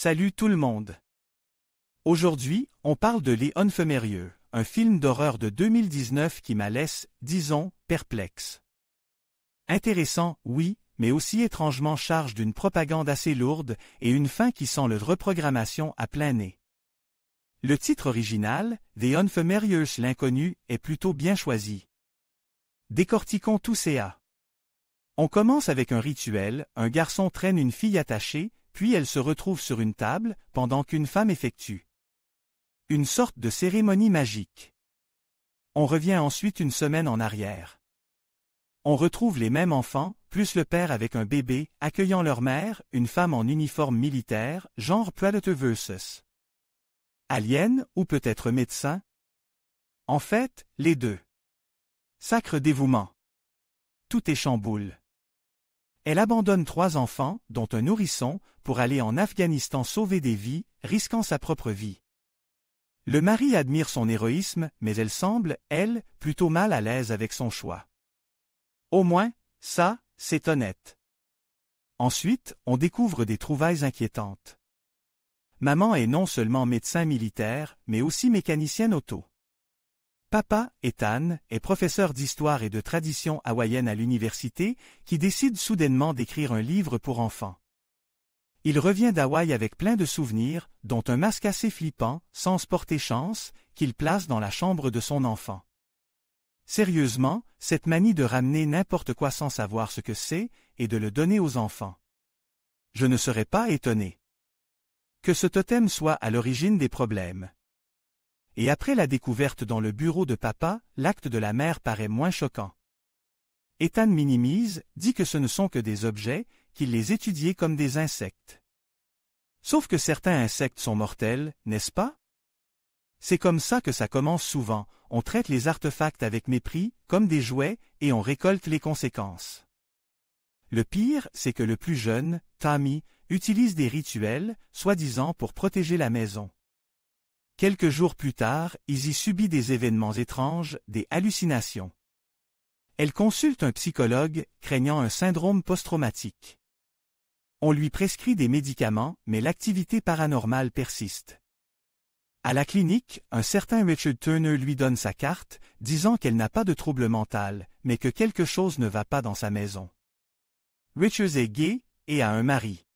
Salut tout le monde. Aujourd'hui, on parle de Les Unfamiliar, un film d'horreur de 2019 qui m'a laissé, disons, perplexe. Intéressant, oui, mais aussi étrangement charge d'une propagande assez lourde et une fin qui sent le reprogrammation à plein nez. Le titre original, The Unfamiliars, l'inconnu, est plutôt bien choisi. Décortiquons tous ces A. On commence avec un rituel, un garçon traîne une fille attachée, puis elle se retrouve sur une table, pendant qu'une femme effectue une sorte de cérémonie magique. On revient ensuite une semaine en arrière. On retrouve les mêmes enfants, plus le père avec un bébé, accueillant leur mère, une femme en uniforme militaire, genre Predator vs. Alien, ou peut-être médecin. En fait, les deux. Sacre dévouement. Tout est chamboule. Elle abandonne 3 enfants, dont un nourrisson, pour aller en Afghanistan sauver des vies, risquant sa propre vie. Le mari admire son héroïsme, mais elle semble, elle, plutôt mal à l'aise avec son choix. Au moins, ça, c'est honnête. Ensuite, on découvre des trouvailles inquiétantes. Maman est non seulement médecin militaire, mais aussi mécanicienne auto. Papa, Ethan, est professeur d'histoire et de tradition hawaïenne à l'université, qui décide soudainement d'écrire un livre pour enfants. Il revient d'Hawaï avec plein de souvenirs, dont un masque assez flippant, sans se porter chance, qu'il place dans la chambre de son enfant. Sérieusement, cette manie de ramener n'importe quoi sans savoir ce que c'est, et de le donner aux enfants. Je ne serais pas étonné que ce totem soit à l'origine des problèmes. Et après la découverte dans le bureau de papa, l'acte de la mère paraît moins choquant. Ethan minimise, dit que ce ne sont que des objets, qu'il les étudiait comme des insectes. Sauf que certains insectes sont mortels, n'est-ce pas? C'est comme ça que ça commence souvent, on traite les artefacts avec mépris, comme des jouets, et on récolte les conséquences. Le pire, c'est que le plus jeune, Tommy, utilise des rituels, soi-disant pour protéger la maison. Quelques jours plus tard, Izzy subit des événements étranges, des hallucinations. Elle consulte un psychologue, craignant un syndrome post-traumatique. On lui prescrit des médicaments, mais l'activité paranormale persiste. À la clinique, un certain Richard Turner lui donne sa carte, disant qu'elle n'a pas de trouble mental, mais que quelque chose ne va pas dans sa maison. Richard est gay, et a un mari.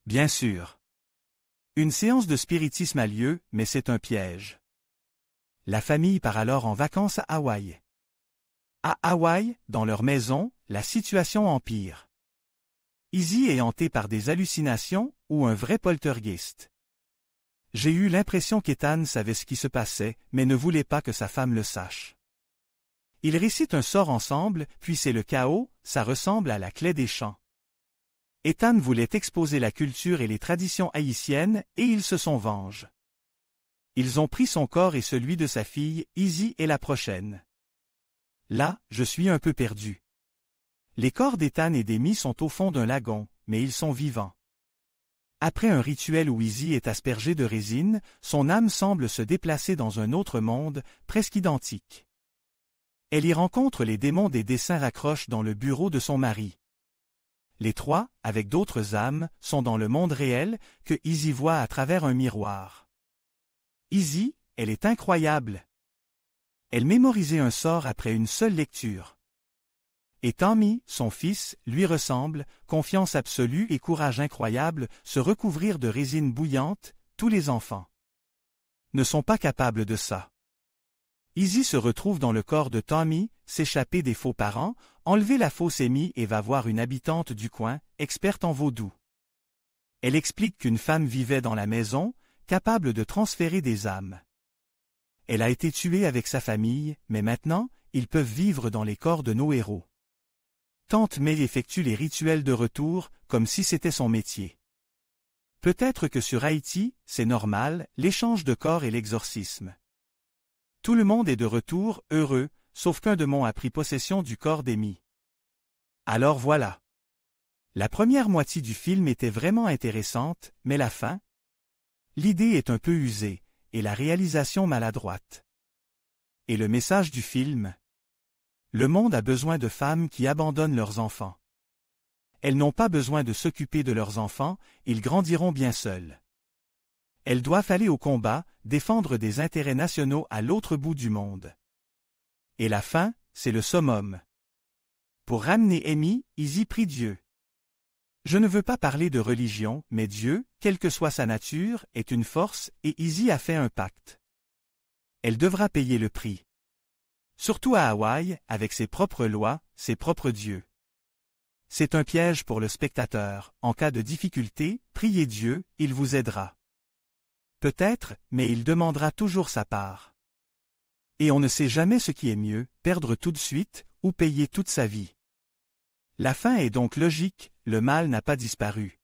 Bien sûr. Une séance de spiritisme a lieu, mais c'est un piège. La famille part alors en vacances à Hawaï. À Hawaï, dans leur maison, la situation empire. Izzy est hantée par des hallucinations ou un vrai poltergeist. J'ai eu l'impression qu'Ethan savait ce qui se passait, mais ne voulait pas que sa femme le sache. Ils récitent un sort ensemble, puis c'est le chaos, ça ressemble à la clé des champs. Ethan voulait exposer la culture et les traditions haïtiennes, et ils se sont vengés. Ils ont pris son corps et celui de sa fille, Izzy est la prochaine. Là, je suis un peu perdu. Les corps d'Ethan et d'Amy sont au fond d'un lagon, mais ils sont vivants. Après un rituel où Izzy est aspergée de résine, son âme semble se déplacer dans un autre monde, presque identique. Elle y rencontre les démons des dessins raccroches dans le bureau de son mari. Les 3, avec d'autres âmes, sont dans le monde réel, que Izzy voit à travers un miroir. Izzy, elle est incroyable. Elle mémorisait un sort après une seule lecture. Et Tommy, son fils, lui ressemble, confiance absolue et courage incroyable, se recouvrir de résine bouillante, tous les enfants ne sont pas capables de ça. Izzy se retrouve dans le corps de Tommy, s'échapper des faux parents, enlever la fausse Amy et va voir une habitante du coin, experte en vaudou. Elle explique qu'une femme vivait dans la maison, capable de transférer des âmes. Elle a été tuée avec sa famille, mais maintenant, ils peuvent vivre dans les corps de nos héros. Tante May effectue les rituels de retour, comme si c'était son métier. Peut-être que sur Haïti, c'est normal, l'échange de corps et l'exorcisme. Tout le monde est de retour, heureux, sauf qu'un démon a pris possession du corps d'Amy. Alors voilà. La première moitié du film était vraiment intéressante, mais la fin? L'idée est un peu usée, et la réalisation maladroite. Et le message du film? Le monde a besoin de femmes qui abandonnent leurs enfants. elles n'ont pas besoin de s'occuper de leurs enfants, ils grandiront bien seuls. Elles doivent aller au combat, défendre des intérêts nationaux à l'autre bout du monde. Et la fin, c'est le summum. Pour ramener Amy, Izzy prie Dieu. Je ne veux pas parler de religion, mais Dieu, quelle que soit sa nature, est une force et Izzy a fait un pacte. Elle devra payer le prix. Surtout à Hawaï, avec ses propres lois, ses propres dieux. C'est un piège pour le spectateur, en cas de difficulté, priez Dieu, il vous aidera. Peut-être, mais il demandera toujours sa part. Et on ne sait jamais ce qui est mieux, perdre tout de suite, ou payer toute sa vie. La fin est donc logique, le mal n'a pas disparu.